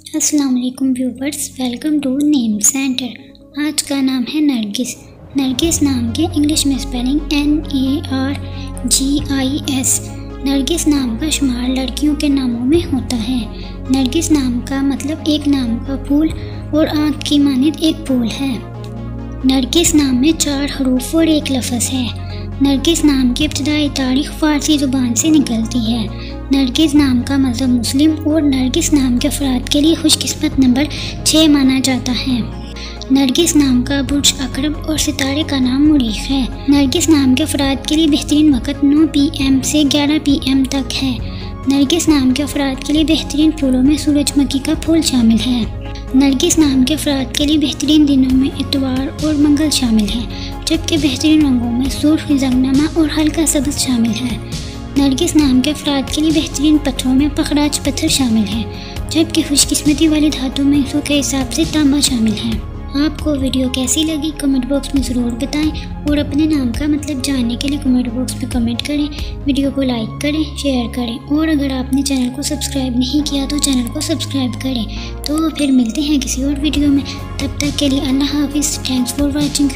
अस्सलाम वालेकुम viewers, welcome to name centre. आज का नाम है नरगिस। नरगिस नाम के इंग्लिश में स्पेलिंग NARGIS। नरगिस नाम का शुमार लड़कियों के नामों में होता है। नरगिस नाम का मतलब एक नाम का फूल और आँख की मानिंद एक फूल है। नरगिस नाम में 4 हरूफ और एक लफ्ज़ है। नरगिस नाम की इब्तिदाई तारीख फ़ारसी ज़ुबान से निकलती है। नरगिस नाम का मतलब मुस्लिम और नरगिस नाम के अफराद के लिए खुशकिस्मत नंबर 6 माना जाता है। नरगिस नाम का बुर्ज अकरब और सितारे का नाम मुरीख है। नरगिस नाम के अफराद के लिए बेहतरीन वक़्त 9 PM से 11 PM तक है। नरगिस नाम के अफराद के लिए बेहतरीन फूलों में सूरजमुखी का फूल शामिल है। नरगिस नाम के अफराद के लिए बेहतरीन दिनों में इतवार और मंगल शामिल है, जबकि बेहतरीन रंगों में सुर्ख, जंगनमा और हल्का सब्ज़ शामिल है। नरगिस नाम के अफराद के लिए बेहतरीन पत्थरों में पखराज पत्थर शामिल है, जबकि खुशकिस्मती वाली धातु में हिस्सों के हिसाब से तांबा शामिल है। आपको वीडियो कैसी लगी कमेंट बॉक्स में ज़रूर बताएं और अपने नाम का मतलब जानने के लिए कमेंट बॉक्स में कमेंट करें। वीडियो को लाइक करें, शेयर करें और अगर आपने चैनल को सब्सक्राइब नहीं किया तो चैनल को सब्सक्राइब करें। तो फिर मिलते हैं किसी और वीडियो में, तब तक के लिए अल्लाह हाफिज़। Thanks for watching.